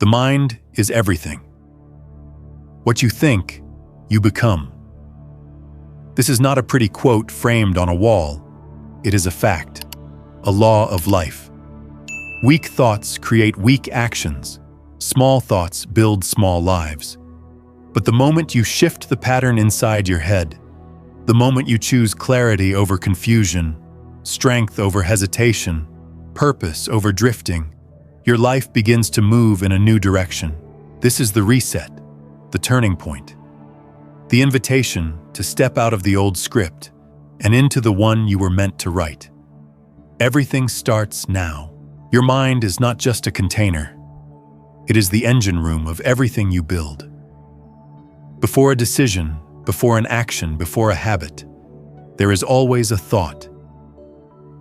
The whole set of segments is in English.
The mind is everything. What you think, you become. This is not a pretty quote framed on a wall. It is a fact, a law of life. Weak thoughts create weak actions. Small thoughts build small lives. But the moment you shift the pattern inside your head, the moment you choose clarity over confusion, strength over hesitation, purpose over drifting, your life begins to move in a new direction. This is the reset, the turning point. The invitation to step out of the old script and into the one you were meant to write. Everything starts now. Your mind is not just a container. It is the engine room of everything you build. Before a decision, before an action, before a habit, there is always a thought.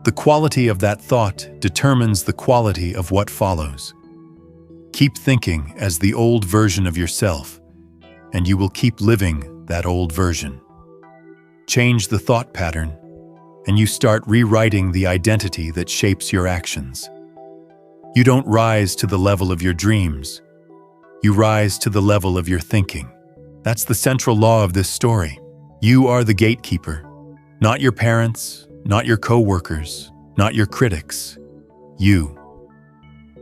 The quality of that thought determines the quality of what follows. Keep thinking as the old version of yourself, and you will keep living that old version. Change the thought pattern, and you start rewriting the identity that shapes your actions. You don't rise to the level of your dreams. You rise to the level of your thinking. That's the central law of this story. You are the gatekeeper, not your parents, not your co-workers, not your critics. You.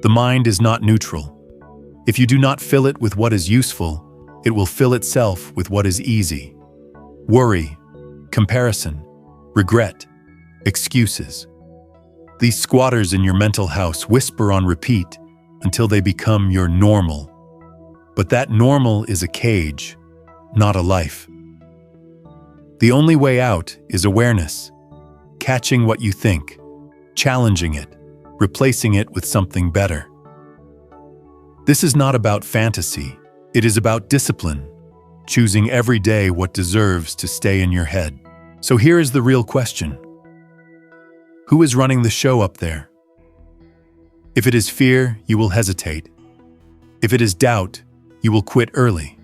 The mind is not neutral. If you do not fill it with what is useful, it will fill itself with what is easy. Worry, comparison, regret, excuses. These squatters in your mental house whisper on repeat until they become your normal. But that normal is a cage, not a life. The only way out is awareness, catching what you think, challenging it, replacing it with something better. This is not about fantasy. It is about discipline, choosing every day what deserves to stay in your head. So here is the real question. Who is running the show up there? If it is fear, you will hesitate. If it is doubt, you will quit early.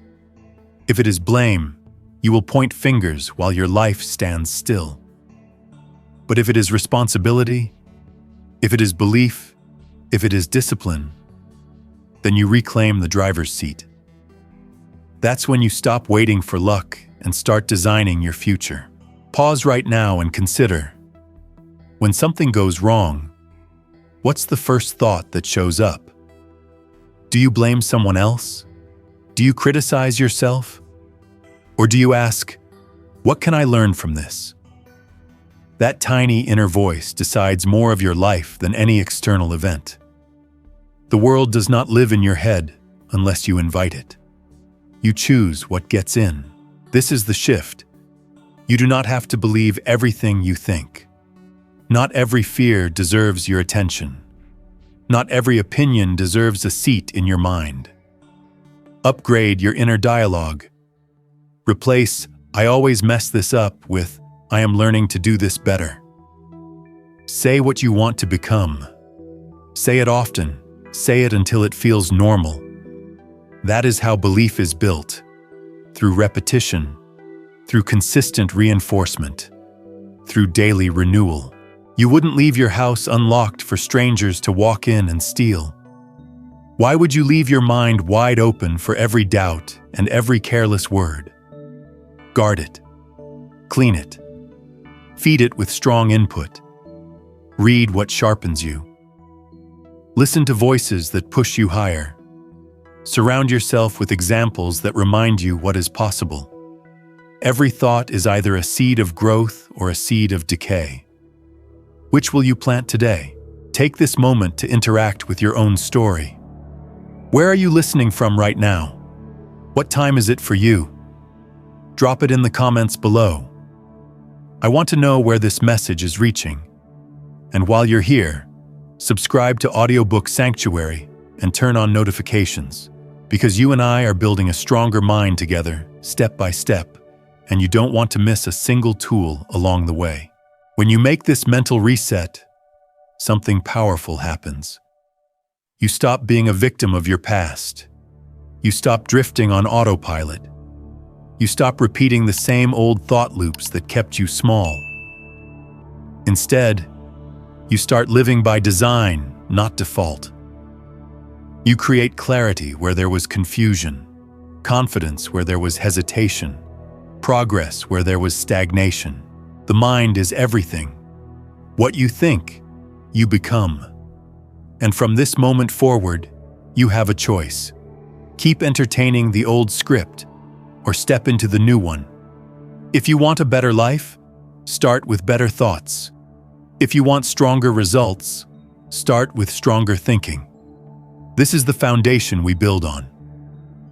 If it is blame, you will point fingers while your life stands still. But if it is responsibility, if it is belief, if it is discipline, then you reclaim the driver's seat. That's when you stop waiting for luck and start designing your future. Pause right now and consider. When something goes wrong, what's the first thought that shows up? Do you blame someone else? Do you criticize yourself? Or do you ask, what can I learn from this? That tiny inner voice decides more of your life than any external event. The world does not live in your head unless you invite it. You choose what gets in. This is the shift. You do not have to believe everything you think. Not every fear deserves your attention. Not every opinion deserves a seat in your mind. Upgrade your inner dialogue. Replace, I always mess this up with, I am learning to do this better. Say what you want to become. Say it often. Say it until it feels normal. That is how belief is built. Through repetition, through consistent reinforcement, through daily renewal. You wouldn't leave your house unlocked for strangers to walk in and steal. Why would you leave your mind wide open for every doubt and every careless word? Guard it. Clean it. Feed it with strong input. Read what sharpens you. Listen to voices that push you higher. Surround yourself with examples that remind you what is possible. Every thought is either a seed of growth or a seed of decay. Which will you plant today? Take this moment to interact with your own story. Where are you listening from right now? What time is it for you? Drop it in the comments below. I want to know where this message is reaching. And while you're here, subscribe to AudioBook Sanctuary and turn on notifications, because you and I are building a stronger mind together, step by step, and you don't want to miss a single tool along the way. When you make this mental reset, something powerful happens. You stop being a victim of your past. You stop drifting on autopilot. You stop repeating the same old thought loops that kept you small. Instead, you start living by design, not default. You create clarity where there was confusion, confidence where there was hesitation, progress where there was stagnation. The mind is everything. What you think, you become. And from this moment forward, you have a choice. Keep entertaining the old script, or step into the new one. If you want a better life, start with better thoughts. If you want stronger results, start with stronger thinking. This is the foundation we build on,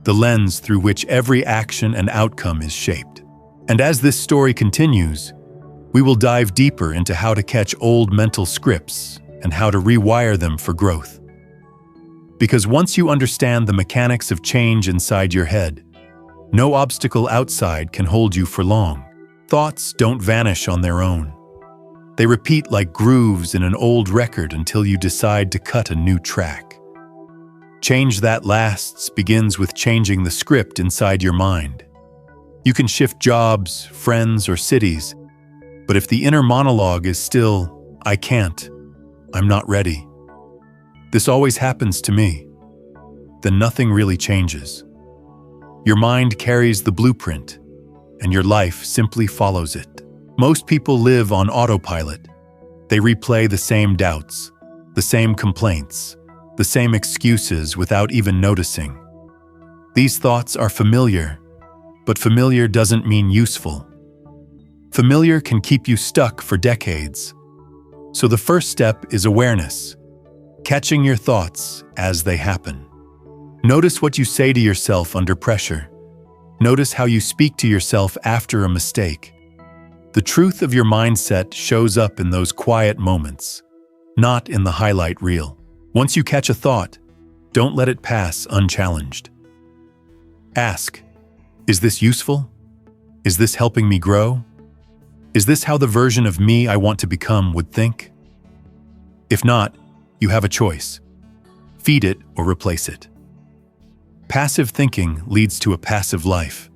the lens through which every action and outcome is shaped. And as this story continues, we will dive deeper into how to catch old mental scripts and how to rewire them for growth. Because once you understand the mechanics of change inside your head, no obstacle outside can hold you for long. Thoughts don't vanish on their own. They repeat like grooves in an old record until you decide to cut a new track. Change that lasts begins with changing the script inside your mind. You can shift jobs, friends, or cities, but if the inner monologue is still, "I can't, I'm not ready," this always happens to me, then nothing really changes. Your mind carries the blueprint, and your life simply follows it. Most people live on autopilot. They replay the same doubts, the same complaints, the same excuses without even noticing. These thoughts are familiar, but familiar doesn't mean useful. Familiar can keep you stuck for decades. So the first step is awareness, catching your thoughts as they happen. Notice what you say to yourself under pressure. Notice how you speak to yourself after a mistake. The truth of your mindset shows up in those quiet moments, not in the highlight reel. Once you catch a thought, don't let it pass unchallenged. Ask, is this useful? Is this helping me grow? Is this how the version of me I want to become would think? If not, you have a choice. Feed it or replace it. Passive thinking leads to a passive life.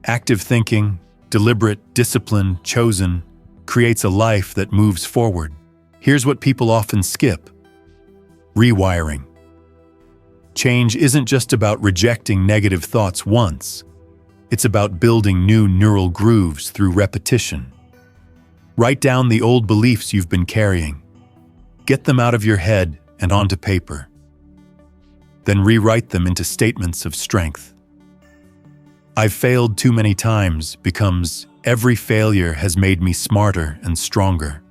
Active thinking, deliberate, disciplined, chosen, creates a life that moves forward. Here's what people often skip: rewiring. Change isn't just about rejecting negative thoughts once. It's about building new neural grooves through repetition. Write down the old beliefs you've been carrying. Get them out of your head and onto paper. Then rewrite them into statements of strength. "I've failed too many times" becomes "every failure has made me smarter and stronger."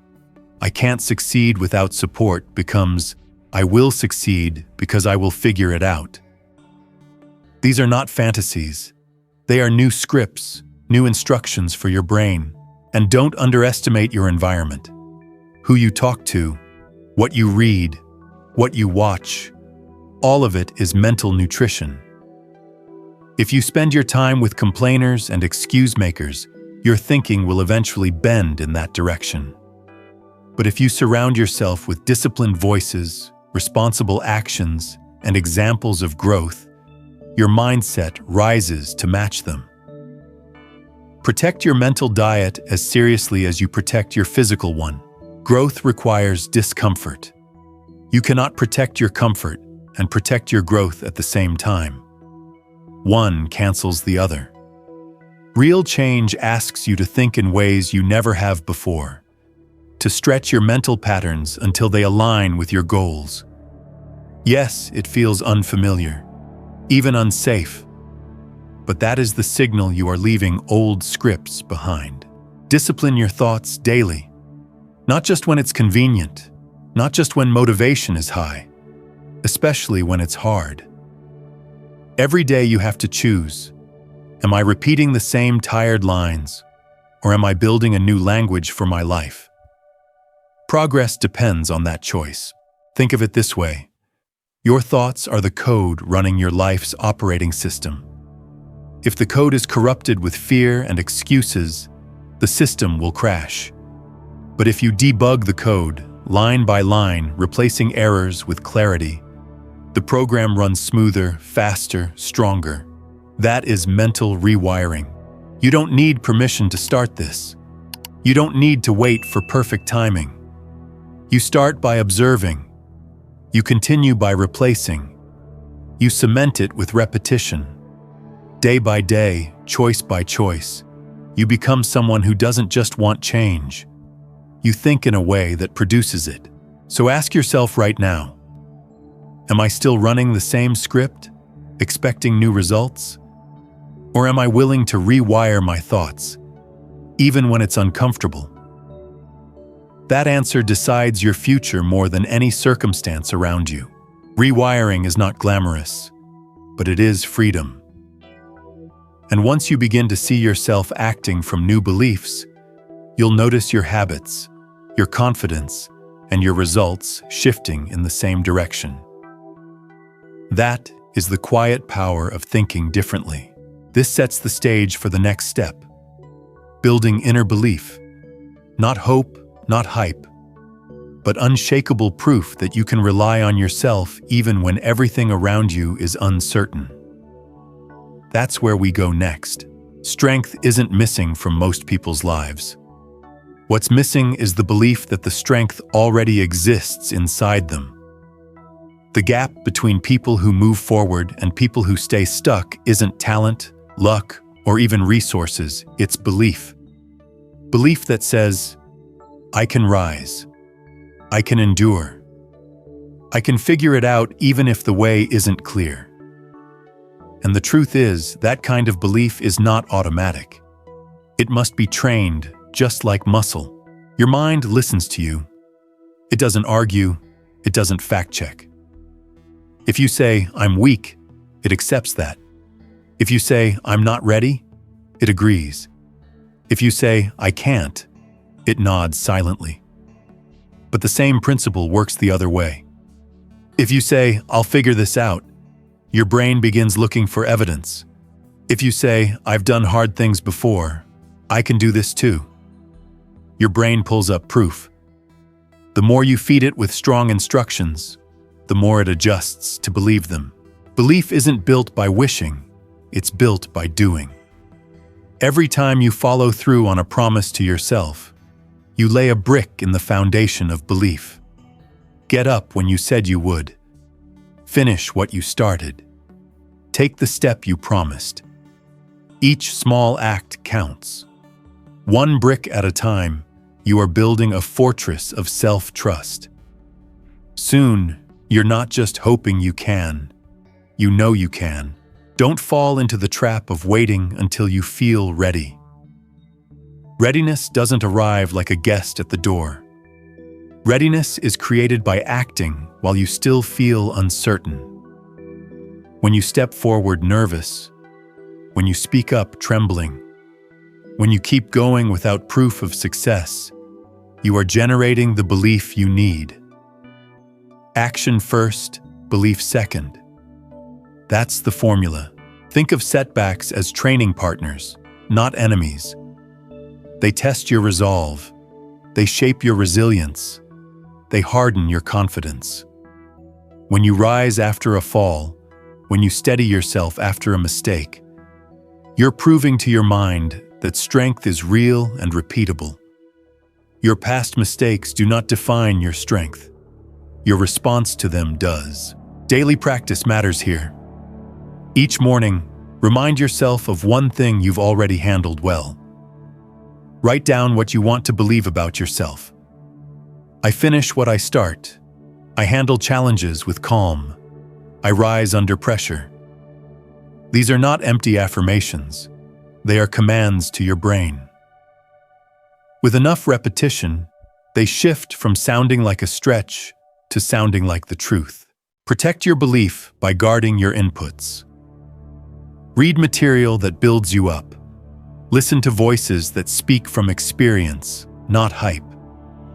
"I can't succeed without support" becomes "I will succeed because I will figure it out." These are not fantasies. They are new scripts, new instructions for your brain. And don't underestimate your environment. Who you talk to, what you read, what you watch, all of it is mental nutrition. If you spend your time with complainers and excuse makers, your thinking will eventually bend in that direction. But if you surround yourself with disciplined voices, responsible actions, and examples of growth, your mindset rises to match them. Protect your mental diet as seriously as you protect your physical one. Growth requires discomfort. You cannot protect your comfort and protect your growth at the same time. One cancels the other. Real change asks you to think in ways you never have before, to stretch your mental patterns until they align with your goals. Yes, it feels unfamiliar, even unsafe, but that is the signal you are leaving old scripts behind. Discipline your thoughts daily, not just when it's convenient, not just when motivation is high, especially when it's hard. Every day you have to choose: am I repeating the same tired lines, or am I building a new language for my life? Progress depends on that choice. Think of it this way: your thoughts are the code running your life's operating system. If the code is corrupted with fear and excuses, the system will crash. But if you debug the code, line by line, replacing errors with clarity, the program runs smoother, faster, stronger. That is mental rewiring. You don't need permission to start this. You don't need to wait for perfect timing. You start by observing. You continue by replacing. You cement it with repetition. Day by day, choice by choice, you become someone who doesn't just want change. You think in a way that produces it. So ask yourself right now, am I still running the same script, expecting new results? Or am I willing to rewire my thoughts, even when it's uncomfortable? That answer decides your future more than any circumstance around you. Rewiring is not glamorous, but it is freedom. And once you begin to see yourself acting from new beliefs, you'll notice your habits, your confidence, and your results shifting in the same direction. That is the quiet power of thinking differently. This sets the stage for the next step, building inner belief, not hope, not hype, but unshakable proof that you can rely on yourself even when everything around you is uncertain. That's where we go next. Strength isn't missing from most people's lives. What's missing is the belief that the strength already exists inside them. The gap between people who move forward and people who stay stuck isn't talent, luck, or even resources, it's belief. Belief that says, I can rise. I can endure. I can figure it out even if the way isn't clear. And the truth is, that kind of belief is not automatic. It must be trained, just like muscle. Your mind listens to you. It doesn't argue. It doesn't fact-check. If you say, I'm weak, it accepts that. If you say, I'm not ready, it agrees. If you say, I can't, it nods silently. But the same principle works the other way. If you say, I'll figure this out, your brain begins looking for evidence. If you say, I've done hard things before, I can do this too, your brain pulls up proof. The more you feed it with strong instructions, the more it adjusts to believe them. Belief isn't built by wishing, it's built by doing. Every time you follow through on a promise to yourself, you lay a brick in the foundation of belief. Get up when you said you would. Finish what you started. Take the step you promised. Each small act counts. One brick at a time, you are building a fortress of self-trust. Soon, you're not just hoping you can. You know you can. Don't fall into the trap of waiting until you feel ready. Readiness doesn't arrive like a guest at the door. Readiness is created by acting while you still feel uncertain. When you step forward nervous, when you speak up trembling, when you keep going without proof of success, you are generating the belief you need. Action first, belief second. That's the formula. Think of setbacks as training partners, not enemies. They test your resolve. They shape your resilience. They harden your confidence. When you rise after a fall, when you steady yourself after a mistake, you're proving to your mind that strength is real and repeatable. Your past mistakes do not define your strength. Your response to them does. Daily practice matters here. Each morning, remind yourself of one thing you've already handled well. Write down what you want to believe about yourself. I finish what I start. I handle challenges with calm. I rise under pressure. These are not empty affirmations. They are commands to your brain. With enough repetition, they shift from sounding like a stretch to sounding like the truth. Protect your belief by guarding your inputs. Read material that builds you up. Listen to voices that speak from experience, not hype.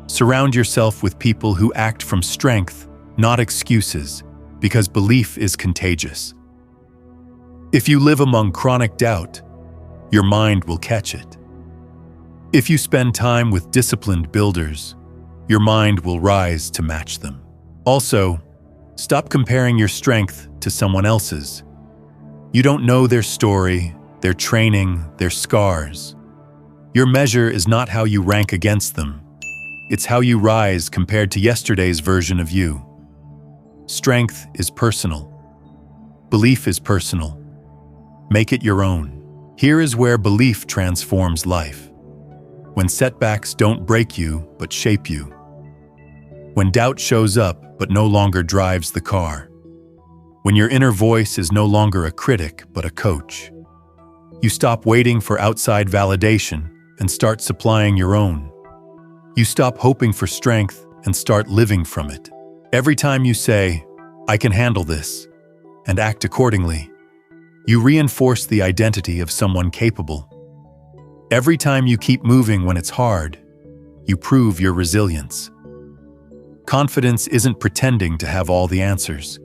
Surround yourself with people who act from strength, not excuses, because belief is contagious. If you live among chronic doubt, your mind will catch it. If you spend time with disciplined builders, your mind will rise to match them. Also, stop comparing your strength to someone else's. You don't know their story, their training, their scars. Your measure is not how you rank against them. It's how you rise compared to yesterday's version of you. Strength is personal. Belief is personal. Make it your own. Here is where belief transforms life. When setbacks don't break you, but shape you. When doubt shows up, but no longer drives the car. When your inner voice is no longer a critic, but a coach. You stop waiting for outside validation and start supplying your own. You stop hoping for strength and start living from it. Every time you say, "I can handle this," and act accordingly, you reinforce the identity of someone capable. Every time you keep moving when it's hard, you prove your resilience. Confidence isn't pretending to have all the answers.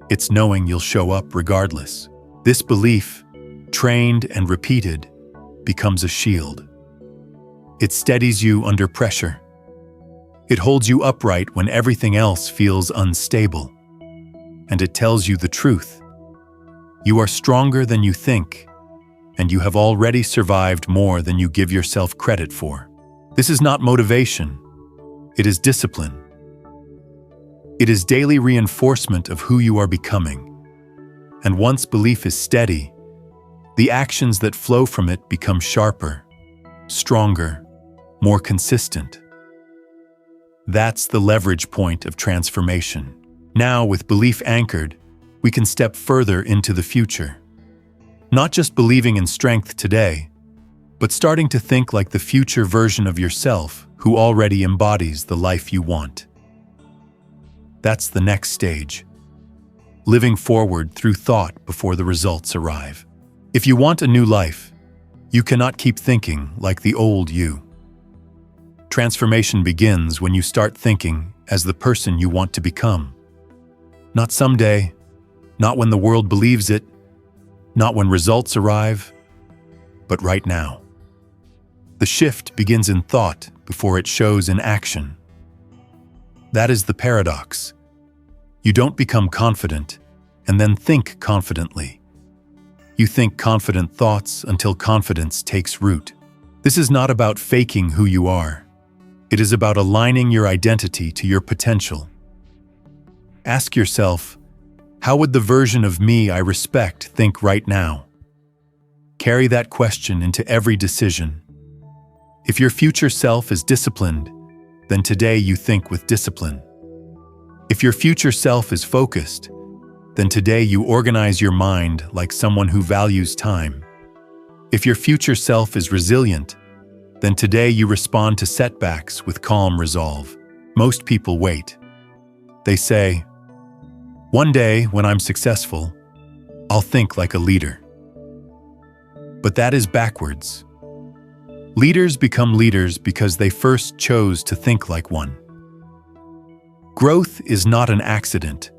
It's knowing you'll show up regardless. This belief, trained and repeated, becomes a shield. It steadies you under pressure. It holds you upright when everything else feels unstable. And it tells you the truth. You are stronger than you think, and you have already survived more than you give yourself credit for. This is not motivation. It is discipline. It is daily reinforcement of who you are becoming. And once belief is steady, the actions that flow from it become sharper, stronger, more consistent. That's the leverage point of transformation. Now, with belief anchored, we can step further into the future. Not just believing in strength today, but starting to think like the future version of yourself who already embodies the life you want. That's the next stage. Living forward through thought before the results arrive. If you want a new life, you cannot keep thinking like the old you. Transformation begins when you start thinking as the person you want to become. Not someday, not when the world believes it, not when results arrive, but right now. The shift begins in thought before it shows in action. That is the paradox. You don't become confident and then think confidently. You think confident thoughts until confidence takes root. This is not about faking who you are. It is about aligning your identity to your potential. Ask yourself, how would the version of me I respect think right now? Carry that question into every decision. If your future self is disciplined, then today you think with discipline. If your future self is focused, then today you organize your mind like someone who values time. If your future self is resilient, then today you respond to setbacks with calm resolve. Most people wait. They say, "One day, when I'm successful, I'll think like a leader." But that is backwards. Leaders become leaders because they first chose to think like one. Growth is not an accident.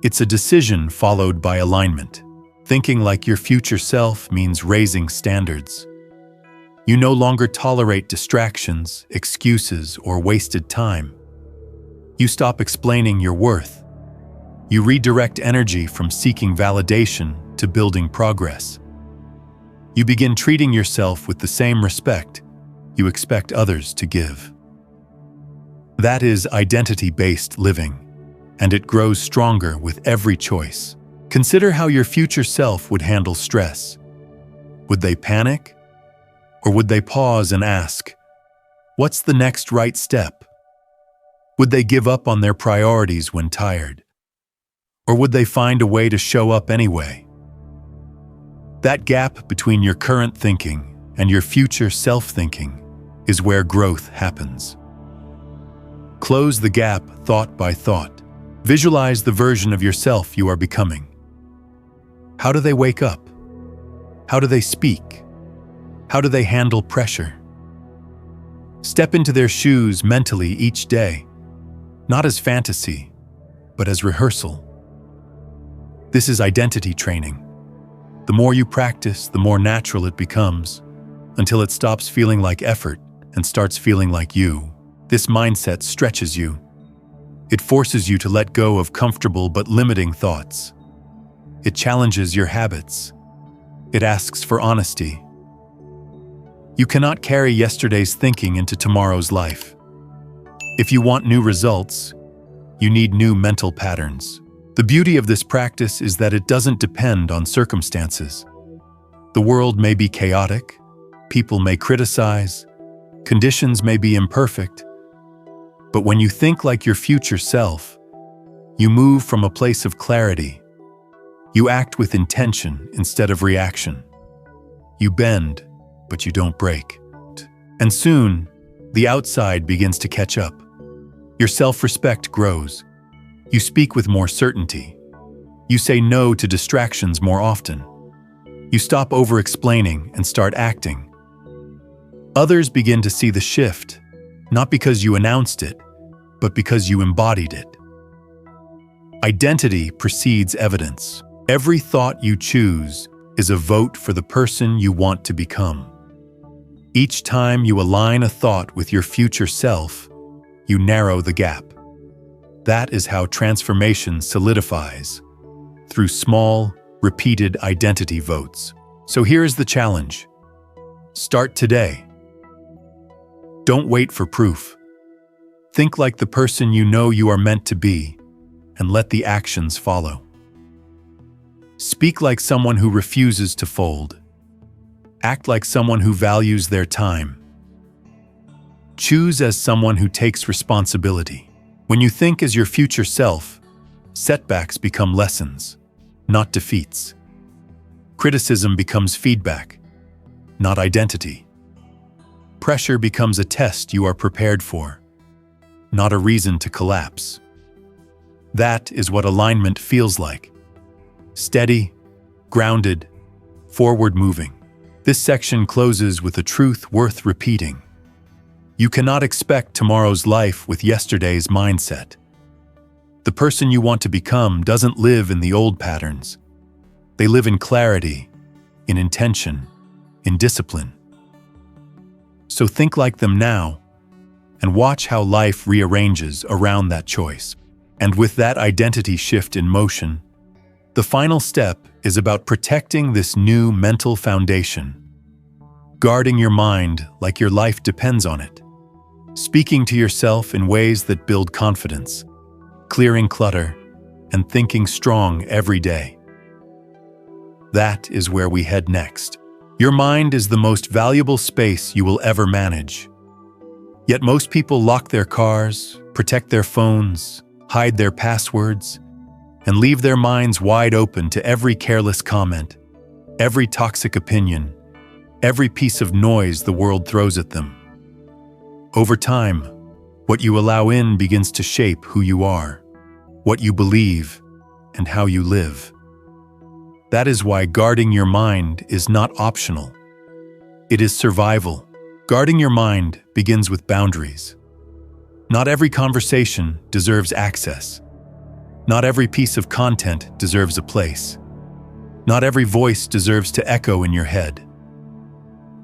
It's a decision followed by alignment. Thinking like your future self means raising standards. You no longer tolerate distractions, excuses, or wasted time. You stop explaining your worth. You redirect energy from seeking validation to building progress. You begin treating yourself with the same respect you expect others to give. That is identity-based living, and it grows stronger with every choice. Consider how your future self would handle stress. Would they panic? Or would they pause and ask, "What's the next right step?" Would they give up on their priorities when tired? Or would they find a way to show up anyway? That gap between your current thinking and your future self-thinking is where growth happens. Close the gap thought by thought. Visualize the version of yourself you are becoming. How do they wake up? How do they speak? How do they handle pressure? Step into their shoes mentally each day, not as fantasy, but as rehearsal. This is identity training. The more you practice, the more natural it becomes, until it stops feeling like effort and starts feeling like you. This mindset stretches you. It forces you to let go of comfortable but limiting thoughts. It challenges your habits. It asks for honesty. You cannot carry yesterday's thinking into tomorrow's life. If you want new results, you need new mental patterns. The beauty of this practice is that it doesn't depend on circumstances. The world may be chaotic, people may criticize, conditions may be imperfect, but when you think like your future self, you move from a place of clarity. You act with intention instead of reaction. You bend, but you don't break. And soon, the outside begins to catch up. Your self-respect grows. You speak with more certainty. You say no to distractions more often. You stop over-explaining and start acting. Others begin to see the shift, not because you announced it, but because you embodied it. Identity precedes evidence. Every thought you choose is a vote for the person you want to become. Each time you align a thought with your future self, you narrow the gap. That is how transformation solidifies, through small, repeated identity votes. So here's the challenge. Start today. Don't wait for proof. Think like the person you know you are meant to be, and let the actions follow. Speak like someone who refuses to fold. Act like someone who values their time. Choose as someone who takes responsibility. When you think as your future self, setbacks become lessons, not defeats. Criticism becomes feedback, not identity. Pressure becomes a test you are prepared for, not a reason to collapse. That is what alignment feels like. Steady, grounded, forward-moving. This section closes with a truth worth repeating. You cannot expect tomorrow's life with yesterday's mindset. The person you want to become doesn't live in the old patterns. They live in clarity, in intention, in discipline. So think like them now, and watch how life rearranges around that choice. And with that identity shift in motion, the final step is about protecting this new mental foundation. Guarding your mind like your life depends on it. Speaking to yourself in ways that build confidence, clearing clutter, and thinking strong every day. That is where we head next. Your mind is the most valuable space you will ever manage. Yet most people lock their cars, protect their phones, hide their passwords, and leave their minds wide open to every careless comment, every toxic opinion, every piece of noise the world throws at them. Over time, what you allow in begins to shape who you are, what you believe, and how you live. That is why guarding your mind is not optional. It is survival. Guarding your mind begins with boundaries. Not every conversation deserves access. Not every piece of content deserves a place. Not every voice deserves to echo in your head.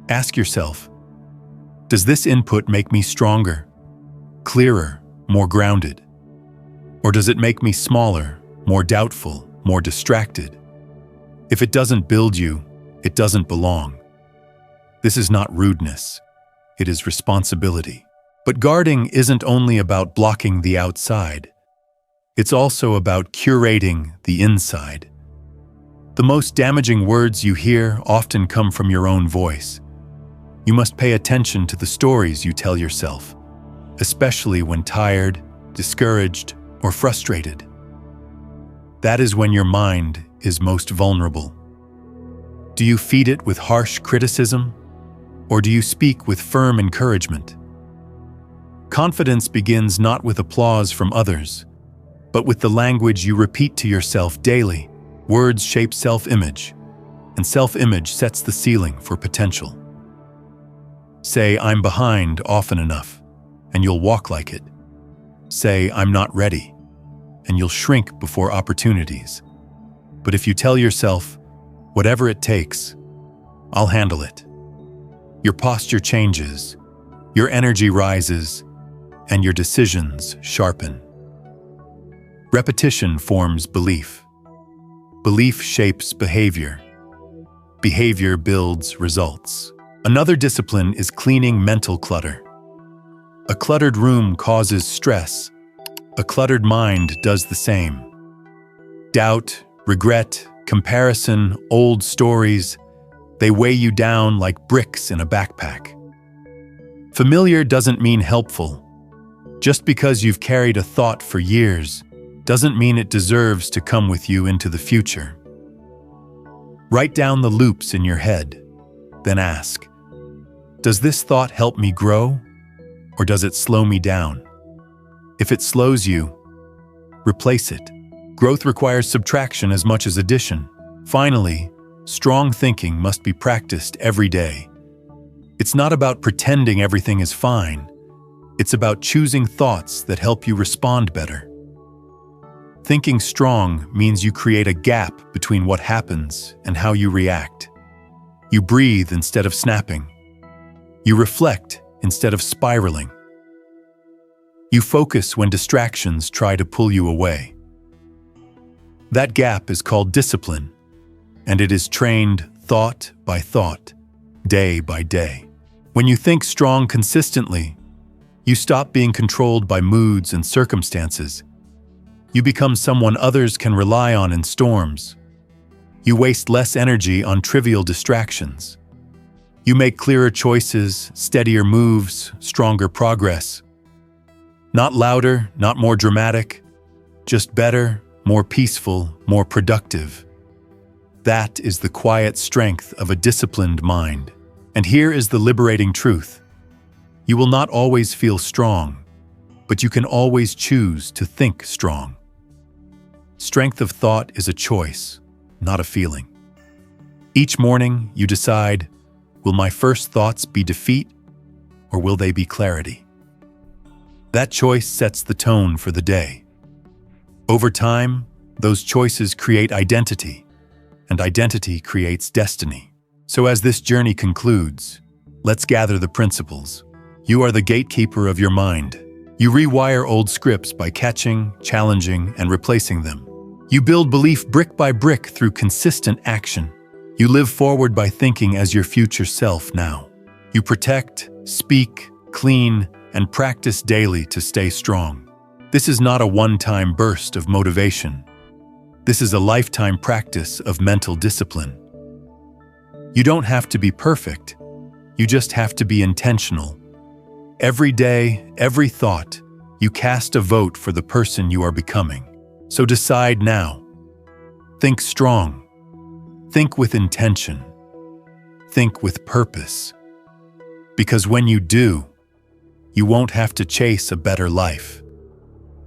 Ask yourself, does this input make me stronger, clearer, more grounded? Or does it make me smaller, more doubtful, more distracted? If it doesn't build you, it doesn't belong. This is not rudeness. It is responsibility. But guarding isn't only about blocking the outside. It's also about curating the inside. The most damaging words you hear often come from your own voice. You must pay attention to the stories you tell yourself, especially when tired, discouraged, or frustrated. That is when your mind is most vulnerable. Do you feed it with harsh criticism, or do you speak with firm encouragement? Confidence begins not with applause from others, but with the language you repeat to yourself daily. Words shape self-image, and self-image sets the ceiling for potential. Say, "I'm behind" often enough, and you'll walk like it. Say, "I'm not ready," and you'll shrink before opportunities. But if you tell yourself, "Whatever it takes, I'll handle it," your posture changes, your energy rises, and your decisions sharpen. Repetition forms belief. Belief shapes behavior. Behavior builds results. Another discipline is cleaning mental clutter. A cluttered room causes stress. A cluttered mind does the same. Doubt, regret, comparison, old stories, they weigh you down like bricks in a backpack. Familiar doesn't mean helpful. Just because you've carried a thought for years doesn't mean it deserves to come with you into the future. Write down the loops in your head, then ask, does this thought help me grow, or does it slow me down? If it slows you, replace it. Growth requires subtraction as much as addition. Finally, strong thinking must be practiced every day. It's not about pretending everything is fine. It's about choosing thoughts that help you respond better. Thinking strong means you create a gap between what happens and how you react. You breathe instead of snapping. You reflect instead of spiraling. You focus when distractions try to pull you away. That gap is called discipline, and it is trained thought by thought, day by day. When you think strong consistently, you stop being controlled by moods and circumstances. You become someone others can rely on in storms. You waste less energy on trivial distractions. You make clearer choices, steadier moves, stronger progress. Not louder, not more dramatic, just better, more peaceful, more productive. That is the quiet strength of a disciplined mind. And here is the liberating truth. You will not always feel strong, but you can always choose to think strong. Strength of thought is a choice, not a feeling. Each morning, you decide, will my first thoughts be defeat, or will they be clarity? That choice sets the tone for the day. Over time, those choices create identity, and identity creates destiny. So as this journey concludes, let's gather the principles. You are the gatekeeper of your mind. You rewire old scripts by catching, challenging, and replacing them. You build belief brick by brick through consistent action. You live forward by thinking as your future self now. You protect, speak, clean, and practice daily to stay strong. This is not a one-time burst of motivation. This is a lifetime practice of mental discipline. You don't have to be perfect. You just have to be intentional. Every day, every thought, you cast a vote for the person you are becoming. So decide now. Think strong. Think with intention. Think with purpose. Because when you do, you won't have to chase a better life.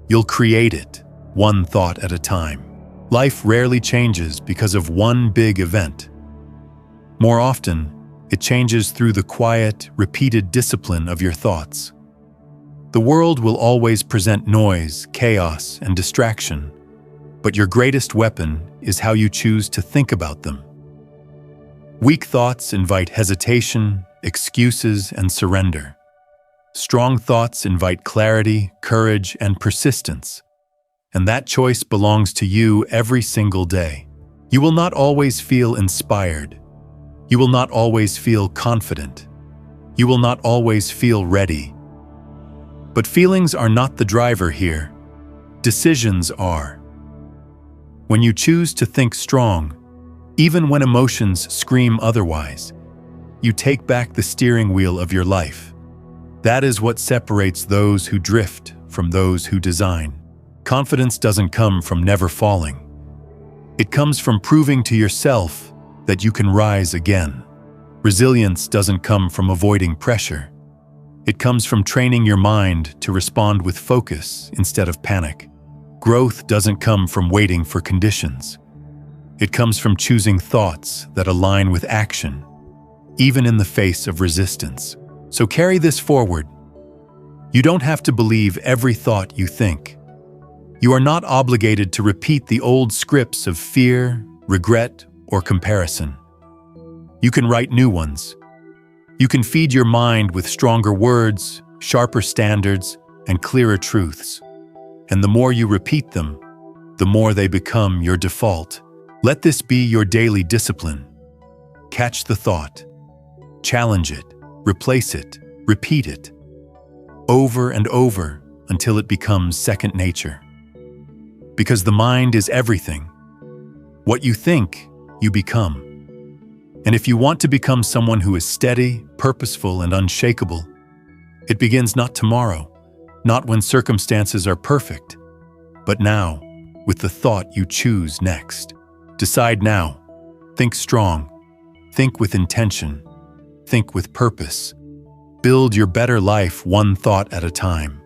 You'll create it, one thought at a time. Life rarely changes because of one big event. More often, it changes through the quiet, repeated discipline of your thoughts. The world will always present noise, chaos, and distraction, but your greatest weapon is how you choose to think about them. Weak thoughts invite hesitation, excuses, and surrender. Strong thoughts invite clarity, courage, and persistence. And that choice belongs to you every single day. You will not always feel inspired. You will not always feel confident. You will not always feel ready. But feelings are not the driver here. Decisions are. When you choose to think strong, even when emotions scream otherwise, you take back the steering wheel of your life. That is what separates those who drift from those who design. Confidence doesn't come from never falling. It comes from proving to yourself that you can rise again. Resilience doesn't come from avoiding pressure. It comes from training your mind to respond with focus instead of panic. Growth doesn't come from waiting for conditions. It comes from choosing thoughts that align with action, even in the face of resistance. So carry this forward. You don't have to believe every thought you think. You are not obligated to repeat the old scripts of fear, regret, or comparison. You can write new ones. You can feed your mind with stronger words, sharper standards, and clearer truths. And the more you repeat them, the more they become your default. Let this be your daily discipline. Catch the thought. Challenge it. Replace it. Repeat it. Over and over until it becomes second nature. Because the mind is everything, What you think, you become. And if you want to become someone who is steady, purposeful, and unshakable, it begins not tomorrow, not when circumstances are perfect, but now, with the thought you choose next. Decide now. Think strong. Think with intention. Think with purpose. Build your better life one thought at a time.